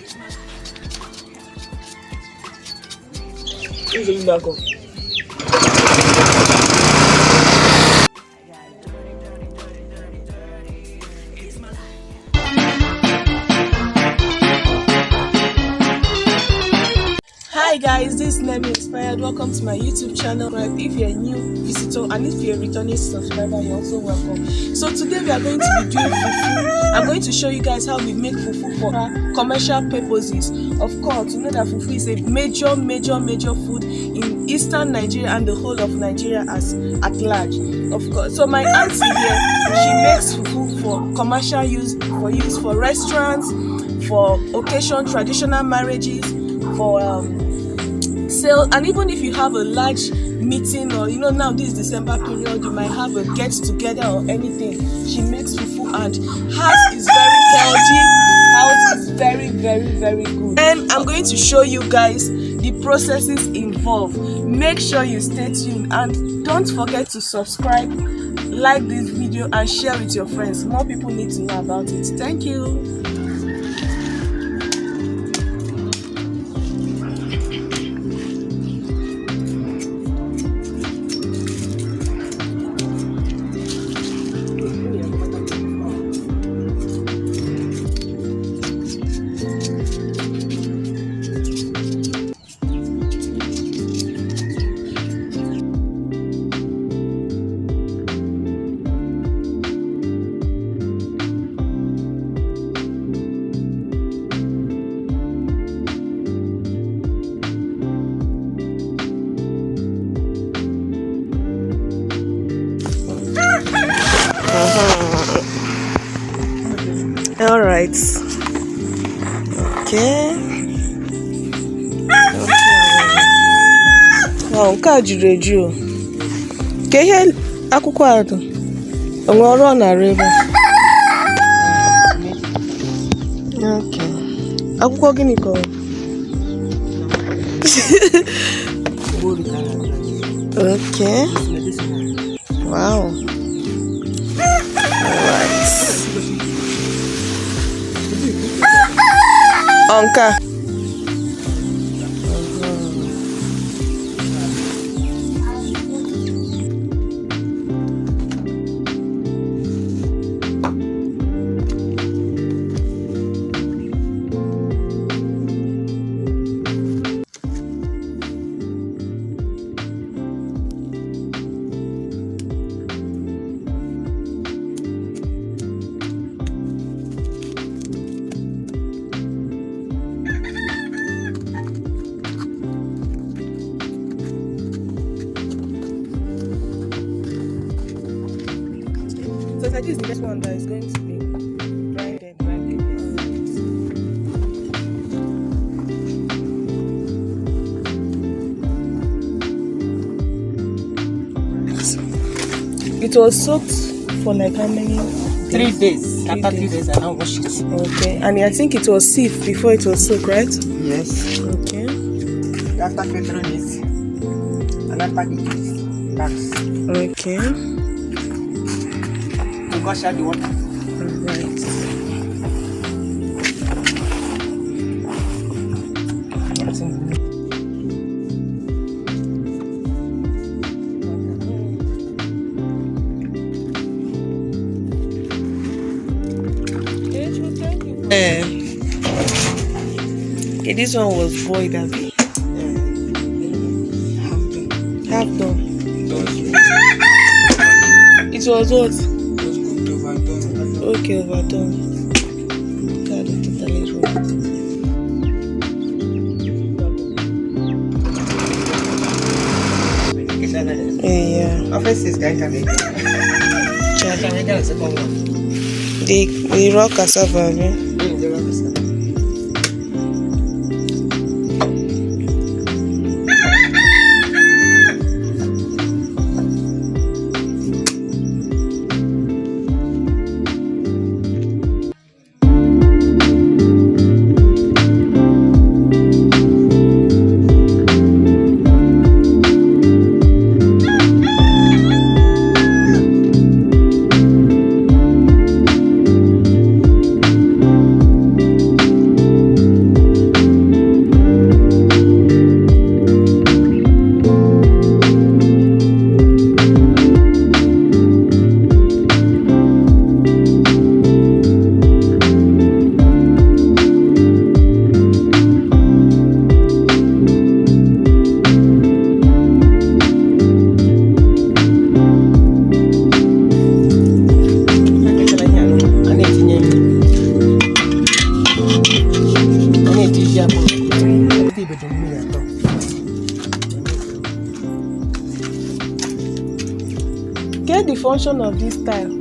Hi guys, this is Nemyinspired. Welcome to my YouTube channel. If you're a new visitor and if you're a returning subscriber, you're also welcome. So today we are going to be doing fufu. I'm going to show you guys how we make fufu for commercial purposes. Of course, you know that fufu is a major food in eastern Nigeria and the whole of Nigeria at large. Of course, so my auntie here, she makes fufu for commercial use for restaurants, for occasion, traditional marriages, for sale, and even if you have a large meeting, or now this December period, you might have a get together or anything, she makes fufu, and hers is very healthy. Hers is very good. And I'm going to show you guys the processes involved. Make sure you stay tuned and don't forget to subscribe, like this video, and share with your friends. More people need to know about it. Thank you. All right. Okay. Wow, ka jureju. Ke ihe akwụkwọ atọ. Onwe ọrụ ọ na-arụ ebe. Okay. Akwụkwọ gịnị ka ọ? Okay. Wow. Onka. So this is the next one that is going to be grinded. It was soaked for like how many days? 3 days. After 3 days, I now wash it. Okay, and I think it was sieved before it was soaked, right? Yes. Okay. After 3 days, and after the bags. Okay. To wash out the water. Alright. Okay, this one was boiled, Abby. Half done. It was what? Okay, overdone. God, totally wrong. Yeah. Office is going to be. The raw cassava, man. The raw cassava. ya po. Ti be dum mi ato. Get the function of this tile.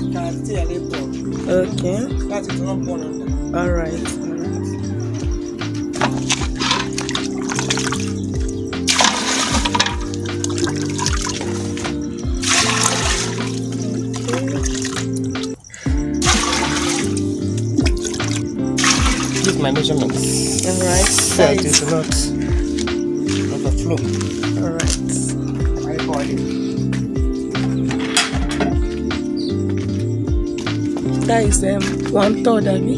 Can see a label. Okay. That's it, not born on that. All right. This is my measurements. All right. So it is not a flow. All right. My body. That is 1/3, Abby.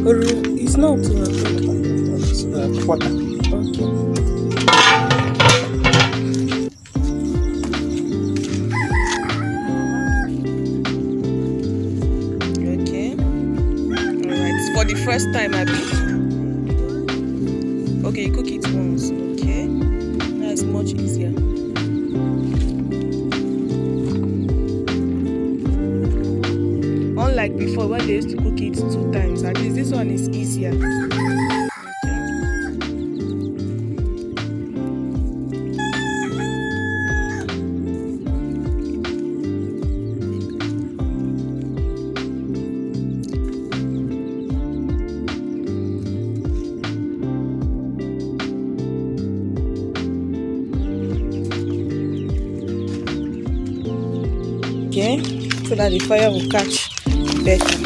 Or it's not 1/3. It's quarter. Okay. Okay. All right. For the first time, Abby. Okay, you cook it once. Okay. That's much easier. Unlike before when they used to cook it 2 times, at least this one is easier. Okay, so that the fire will catch better.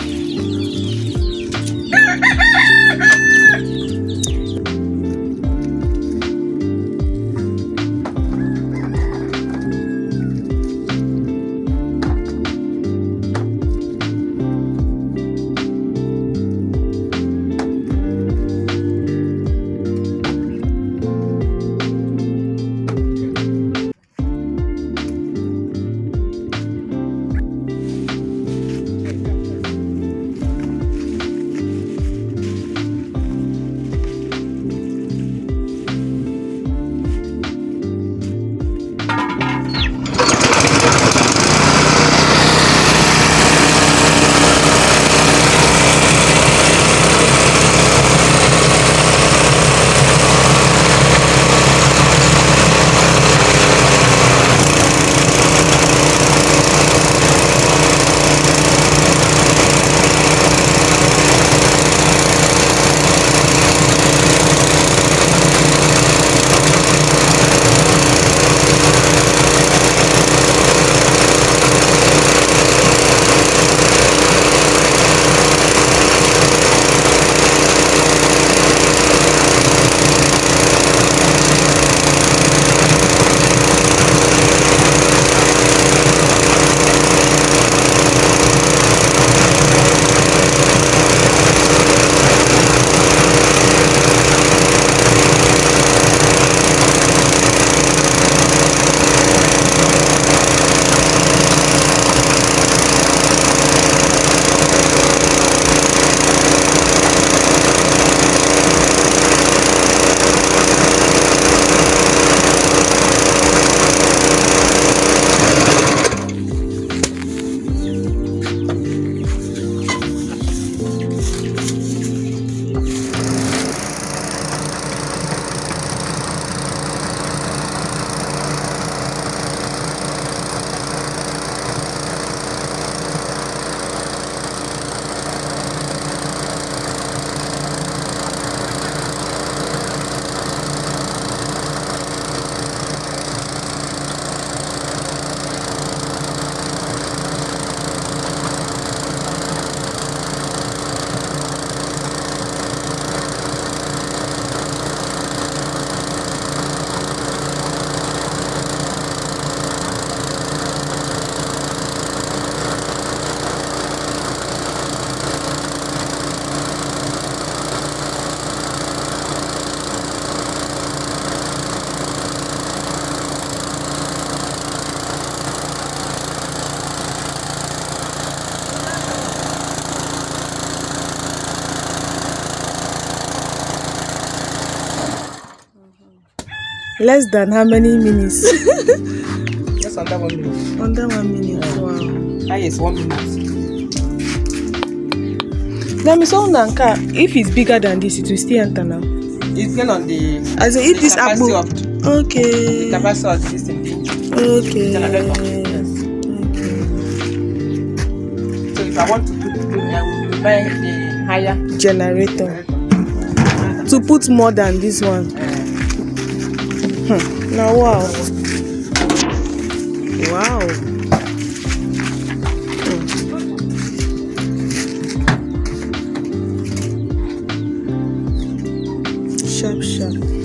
Less than how many minutes? Just under 1 minute. Under 1 minute. Wow. That is 1 minute. Let me so nanka. If it's bigger than this, it will still enter now. It's depends on the As in, if this capacity akpu. of the Okay. capacity of this thing. Okay. Yes. Okay. So if I want to put, I will buy the higher Generator. To put more than this one. Now wow. Wow. Sharp.